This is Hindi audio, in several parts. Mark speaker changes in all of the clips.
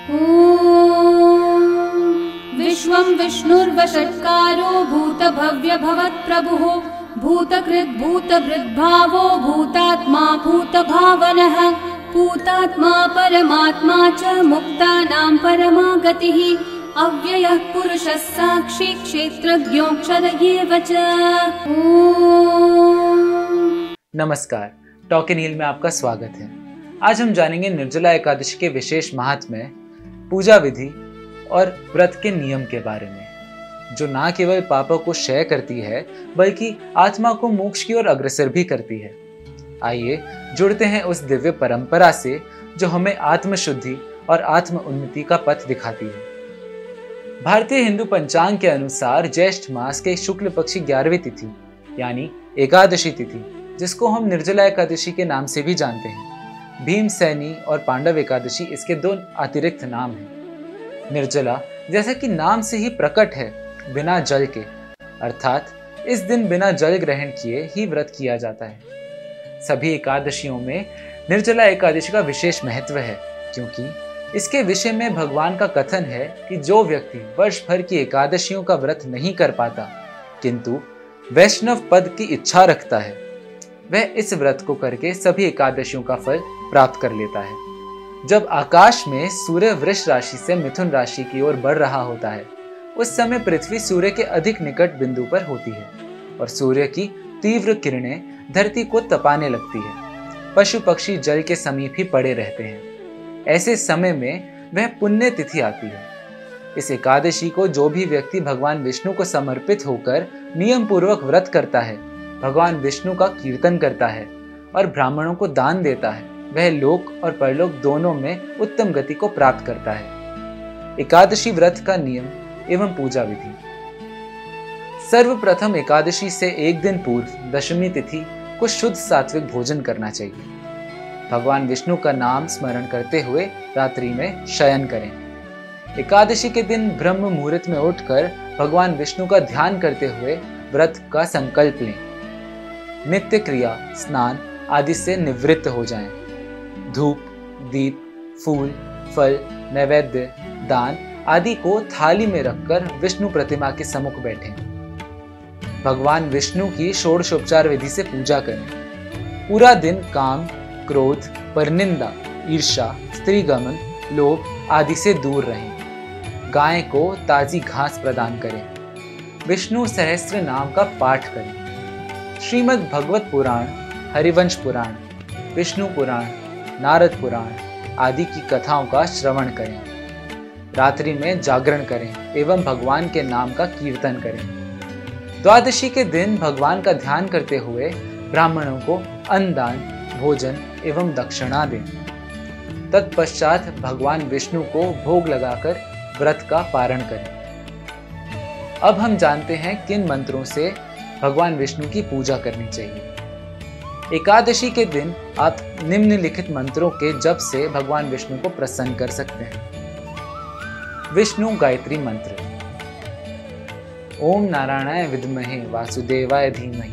Speaker 1: ॐ विश्वं विष्णुर्वषट्कारो भूतभव्यभवत्प्रभुः भूतकृद्भूतभृद्भावो भूतात्मा भूतभावनः भूतात्मा परमात्मा च मुक्तानां परमा गतिः अव्ययः पुरुषः साक्षी क्षेत्रज्ञोऽक्षर एव च।
Speaker 2: नमस्कार, टॉक एंड हील में आपका स्वागत है। आज हम जानेंगे निर्जला एकादशी के विशेष महात्म्य, पूजा विधि और व्रत के नियम के बारे में, जो न केवल पापों को क्षय करती है बल्कि आत्मा को मोक्ष की ओर अग्रसर भी करती है। आइए जुड़ते हैं उस दिव्य परंपरा से जो हमें आत्मशुद्धि और आत्म उन्नति का पथ दिखाती है। भारतीय हिंदू पंचांग के अनुसार ज्येष्ठ मास के शुक्ल पक्ष 11वीं तिथि यानी एकादशी तिथि, जिसको हम निर्जला एकादशी के नाम से भी जानते हैं, भीमसेनी और पांडव एकादशी इसके दो अतिरिक्त नाम हैं। निर्जला जैसा कि नाम से ही प्रकट है, बिना जल के, अर्थात इस दिन बिना जल ग्रहण किए ही व्रत किया जाता है। सभी एकादशियों में निर्जला एकादशी का विशेष महत्व है, क्योंकि इसके विषय में भगवान का कथन है कि जो व्यक्ति वर्ष भर की एकादशियों का व्रत नहीं कर पाता किंतु वैष्णव पद की इच्छा रखता है, वह इस व्रत को करके सभी एकादशियों का फल प्राप्त कर लेता है। जब आकाश में सूर्य वृष राशि से मिथुन राशि की ओर बढ़ रहा होता है, उस समय पृथ्वी सूर्य के अधिक निकट बिंदु पर होती है और सूर्य की तीव्र किरणें धरती को तपाने लगती है। पशु पक्षी जल के समीप ही पड़े रहते हैं। ऐसे समय में वह पुण्य तिथि आती है। इस एकादशी को जो भी व्यक्ति भगवान विष्णु को समर्पित होकर नियम पूर्वक व्रत करता है, भगवान विष्णु का कीर्तन करता है और ब्राह्मणों को दान देता है, वह लोक और परलोक दोनों में उत्तम गति को प्राप्त करता है। एकादशी व्रत का नियम एवं पूजा विधि। सर्वप्रथम एकादशी से एक दिन पूर्व दशमी तिथि को शुद्ध सात्विक भोजन करना चाहिए। भगवान विष्णु का नाम स्मरण करते हुए रात्रि में शयन करें। एकादशी के दिन ब्रह्म मुहूर्त में उठकर भगवान विष्णु का ध्यान करते हुए व्रत का संकल्प लें। नित्य क्रिया, स्नान आदि से निवृत्त हो जाएं। धूप, दीप, फूल, फल, नैवेद्य, दान आदि को थाली में रखकर विष्णु प्रतिमा के सम्मुख बैठें। भगवान विष्णु की षोडशोपचार विधि से पूजा करें। पूरा दिन काम, क्रोध, परनिंदा, ईर्ष्या, स्त्रीगमन, लोभ आदि से दूर रहें। गाय को ताजी घास प्रदान करें। विष्णु सहस्त्र नाम का पाठ करें। श्रीमद् भगवत पुराण, हरिवंश पुराण, विष्णु पुराण, नारद पुराण आदि की कथाओं का श्रवण करें। रात्रि में जागरण करें एवं भगवान के नाम का कीर्तन करें। द्वादशी के दिन भगवान का ध्यान करते हुए ब्राह्मणों को अन्नदान, भोजन एवं दक्षिणा दें। तत्पश्चात भगवान विष्णु को भोग लगाकर व्रत का पारण करें। अब हम जानते हैं किन मंत्रों से भगवान विष्णु की पूजा करनी चाहिए। एकादशी के दिन आप निम्नलिखित मंत्रों के जप से भगवान विष्णु को प्रसन्न कर सकते हैं। विष्णु गायत्री मंत्र। ओम नारायणाय विद्महे वासुदेवाय धीमहि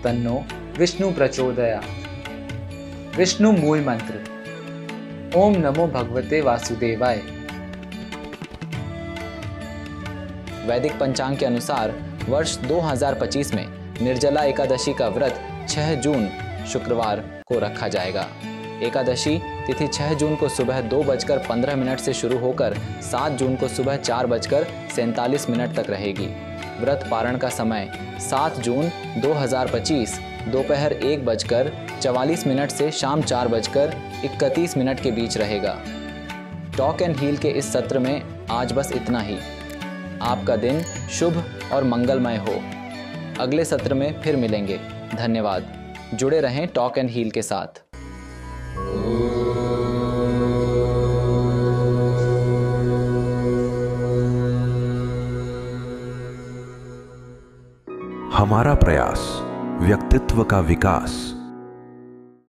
Speaker 2: तन्नो विष्णु प्रचोदयात्। विष्णु मूल मंत्र। ओम नमो भगवते वासुदेवाय।
Speaker 3: वैदिक पंचांग के अनुसार वर्ष 2025 में निर्जला एकादशी का व्रत 6 जून शुक्रवार को रखा जाएगा। एकादशी तिथि 6 जून को सुबह 2:15 से शुरू होकर 7 जून को सुबह 4:47 तक रहेगी। व्रत पारण का समय 7 जून 2025 दोपहर 1:44 से शाम 4:31 के बीच रहेगा। टॉक एंड हील के इस सत्र में आज बस इतना ही। आपका दिन शुभ और मंगलमय हो। अगले सत्र में फिर मिलेंगे। धन्यवाद। जुड़े रहें टॉक एंड हील के साथ।
Speaker 4: हमारा प्रयास व्यक्तित्व का विकास।